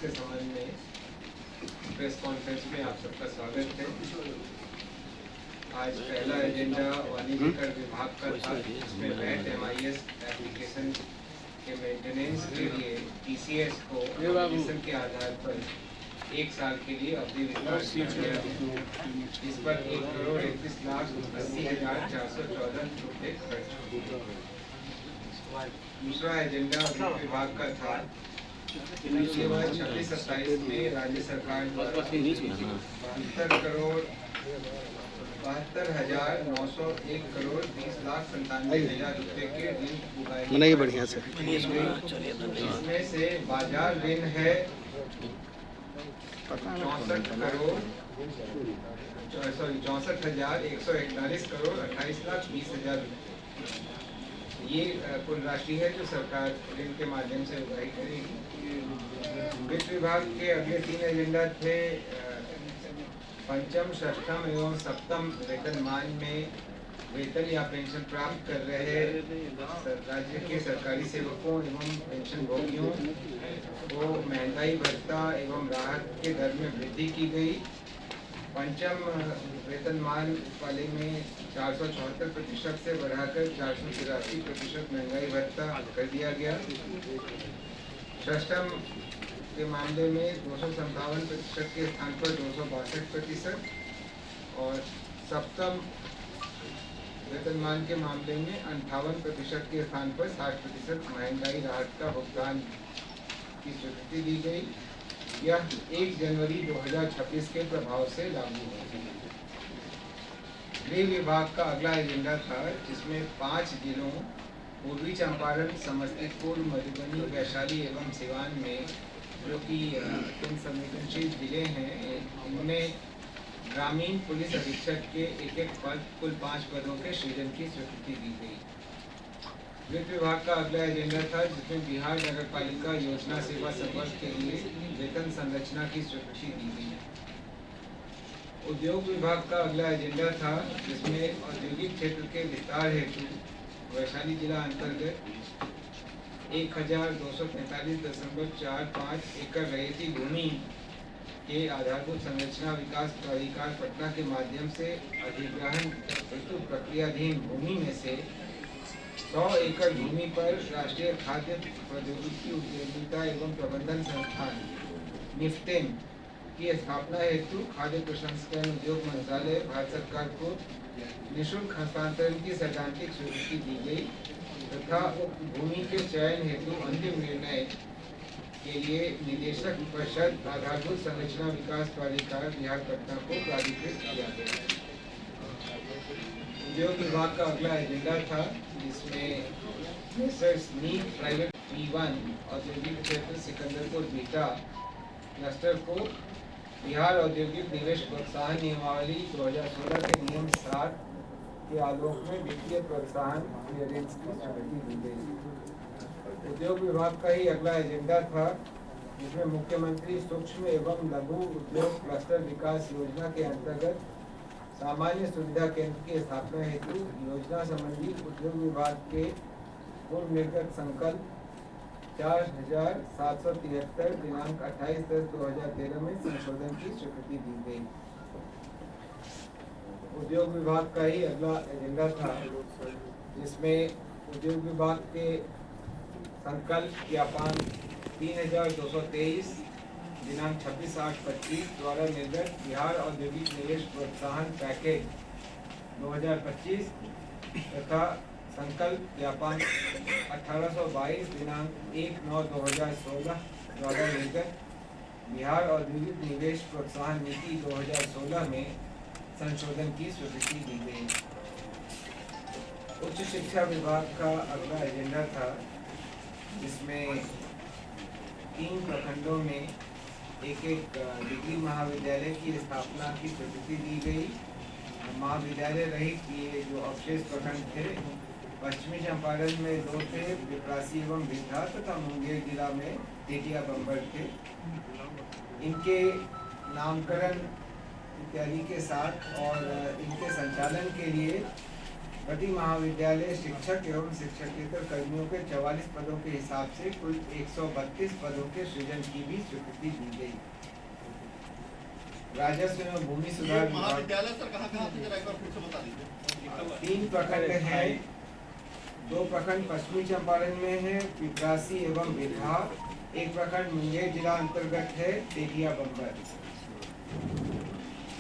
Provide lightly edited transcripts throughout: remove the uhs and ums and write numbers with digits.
के संबंध में प्रेस कॉन्फ्रेंस में आप सबका स्वागत है। आज पहला एजेंडा वाणिज्य कर विभाग का था, जिसमें वैट MIS एप्लीकेशन के मेंटेनेंस के लिए TCS को ऑब्जेक्शन के आधार पर 1 साल के लिए अवधि विस्तार किया गया। इस पर 1,31,80,414 रुपये खर्च हुए। दूसरा एजेंडा वित्त विभाग का था। पिछले वर्ष 26-27 में राज्य सरकार द्वारा 72,901 करोड़ 30,97,000 रुपए के ऋण बनाइए बढ़िया से। इसमें से बाजार ऋण है 64,141 करोड़ 28,20,000 रुपए। ये कुल राशि है जो सरकार ऋण के माध्यम से उगाही करेगी। वित्त विभाग के अगले 3 एजेंडा थे। पंचम, षष्ठम एवं सप्तम वेतनमान में वेतन या पेंशन प्राप्त कर रहे राज्य के सरकारी सेवकों एवं पेंशन भोगियों को महंगाई भत्ता एवं राहत के दर में वृद्धि की गई। पंचम वेतनमान वाले में 474% से बढ़ाकर 483% महंगाई भत्ता कर दिया गया। षष्ठम के मामले में 257% के स्थान पर 262% और सप्तम वेतनमान के मामले में 58% के स्थान पर 60% महंगाई राहत का भुगतान की स्वीकृति दी गई। यह 1 जनवरी 2026 के प्रभाव से लागू होगी। गृह विभाग का अगला एजेंडा था, जिसमें 5 जिलों पूर्वी चंपारण, समस्तीपुर, मधुबनी, वैशाली एवं सिवान में, जो कि अत्यंत संवेदनशील जिले हैं, इनमें ग्रामीण पुलिस अधीक्षक के एक पद, कुल 5 पदों के सृजन की स्वीकृति दी गई। वित्त विभाग का अगला एजेंडा था, जिसमें बिहार नगर पालिका योजना सेवा संवर्ग के लिए वेतन संरचना की स्वीकृति दी गई। उद्योग विभाग का अगला एजेंडा था, जिसमें औद्योगिक क्षेत्र के विस्तार हेतु वैशाली जिला अंतर्गत 1,245.45 एकड़ रैयती भूमि के आधारभूत संरचना विकास प्राधिकार पटना के माध्यम से अधिग्रहण हेतु प्रक्रियाधीन भूमि में से 100 एकड़ भूमि पर राष्ट्रीय खाद्य प्रौद्योगिकी उद्यमिता एवं प्रबंधन संस्थान निफ्टेन की स्थापना हेतु खाद्य प्रसंस्करण उद्योग मंत्रालय भारत सरकार को निःशुल्क हस्तांतरण की सैद्धांतिक स्वीकृति दी गई तथा उक्त भूमि के चयन हेतु अंतिम निर्णय के लिए निदेशक परिषद आधारभूत संरचना विकास प्राधिकार बिहार पटना को प्राधिकृत किया गया। उद्योग विभाग का अगला एजेंडा था, जिसमें नीट प्राइवेट P1 औद्योगिक क्षेत्र सिकंदरपुर बीटा क्लस्टर को बिहार औद्योगिक निवेश प्रोत्साहन नियमावली 2016 के नियम 7 के आलोक में वित्तीय प्रोत्साहन क्लियरेंस की स्वीकृति दी गई। उद्योग विभाग का ही अगला एजेंडा था, जिसमें मुख्यमंत्री सूक्ष्म एवं लघु उद्योग क्लस्टर विकास योजना के अंतर्गत सामान्य सुविधा केंद्र की स्थापना हेतु योजना संबंधी उद्योग विभाग के पूर्व निर्गत संकल्प 4,773 दिनांक 28/10/2013 में संशोधन की स्वीकृति दी गई। उद्योग विभाग का ही अगला एजेंडा था, जिसमें उद्योग विभाग के संकल्प ज्ञापन 3,223 दिनांक 26/8/25 द्वारा निर्गत बिहार औद्योगिक निवेश प्रोत्साहन पैकेज 2025 तथा संकल्प ज्ञापन 1822 दिनांक 1/9/2016 द्वारा निर्गत बिहार औद्योगिक निवेश प्रोत्साहन नीति 2016 में संशोधन की स्वीकृति दी गई। उच्च शिक्षा विभाग का अगला एजेंडा था, जिसमें 3 प्रखंडों में एक डिग्री महाविद्यालय की स्थापना की स्वीकृति दी गई। महाविद्यालय रहित ये जो अवशेष प्रखंड थे, पश्चिमी चंपारण में 2 थे, पिपरासी एवं बिरधा, तथा मुंगेर जिला में टेटिया बम्बर थे। इनके नामकरण इत्यादि के साथ और इनके संचालन के लिए प्रति महाविद्यालय शिक्षक एवं शिक्षकेतर कर्मियों के 44 पदों के हिसाब से कुल 132 पदों के सृजन की भी स्वीकृति दी गई। राजस्व एवं भूमि सुधार महाविद्यालय सर कहाँ से जरा एक बार फिर से बता दीजिए। 3 प्रखंड हैं, 2 प्रखंड पश्चिमी चंपारण में है, पिपरासी एवं बिरहा। 1 प्रखंड मुंगेर जिला अंतर्गत है, तेलिया बम्बर।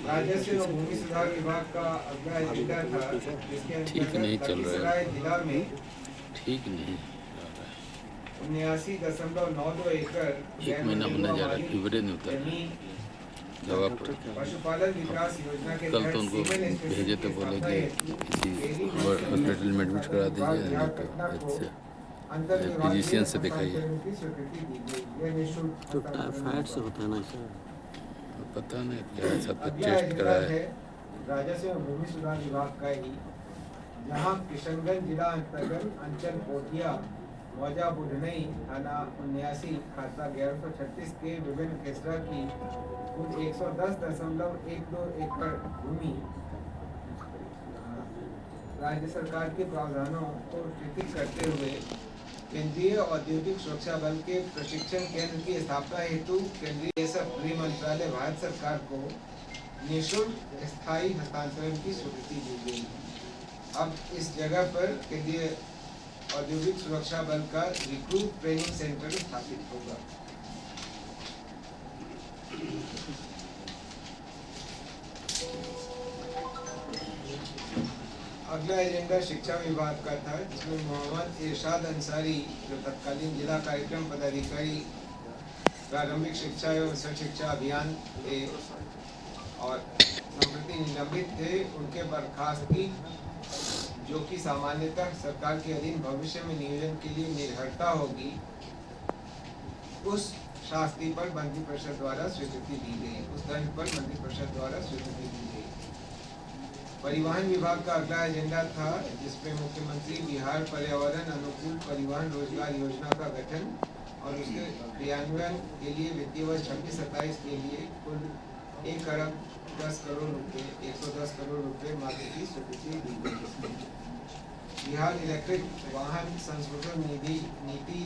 राजस्व एवं भूमि सुधार विभाग का अगला एजेंडा था, जिसके अंतर्गत लखीसराय जिला में ठीक नहीं 79.92 एकड़ एक महीना होने जा रहा है, फीवरे नहीं उतर दवा पशुपालन विकास योजना के कल तो उनको भेजे तो बोले कि किसी हॉस्पिटल में एडमिट करा दीजिए, तो अच्छा फिजिशियन से दिखाइए। तो टाइफाइड से होता है ना सर, पता नहीं क्या सब तो टेस्ट कराया है। राजस्व एवं भूमि सुधार विभाग का ही, जहां किशनगंज जिला अंतर्गत अंचल कोटिया मौजा बुधनई थाना 79 खाता 1136 के विभिन्न खेसरा की कुल 110.12 एकड़ भूमि राज्य सरकार के प्रावधानों को शिथिल करते हुए केंद्रीय औद्योगिक सुरक्षा बल के प्रशिक्षण केंद्र की स्थापना हेतु केंद्रीय गृह मंत्रालय भारत सरकार को निःशुल्क स्थायी हस्तांतरण की स्वीकृति दी गई। अब इस जगह पर केंद्रीय औद्योगिक सुरक्षा बल का रिक्रूट ट्रेनिंग सेंटर स्थापित होगा। अगला एजेंडा शिक्षा विभाग का था, जिसमें मोहम्मद इरशाद अंसारी जो तत्कालीन जिला कार्यक्रम पदाधिकारी प्रारंभिक शिक्षा एवं उच्च शिक्षा अभियान थे और संप्रति निलंबित थे, उनके बर्खास्तगी जो कि सामान्यतः सरकार के अधीन भविष्य में नियोजन के लिए निर्भरता होगी, उस शास्त्री पर मंत्रिपरिषद द्वारा स्वीकृति दी गई, उस दंड पर मंत्रिपरिषद द्वारा स्वीकृति दी गई। परिवहन विभाग का अगला एजेंडा था, जिसमें मुख्यमंत्री बिहार पर्यावरण अनुकूल परिवहन रोजगार योजना का गठन और उसके क्रियान्वयन के लिए वित्तीय वर्ष 26-27 के लिए कुल 1,10 करोड़ रुपए 110 करोड़ रुपए मात्रा की स्वीकृति दी गई। बिहार इलेक्ट्रिक वाहन संशोधन नीति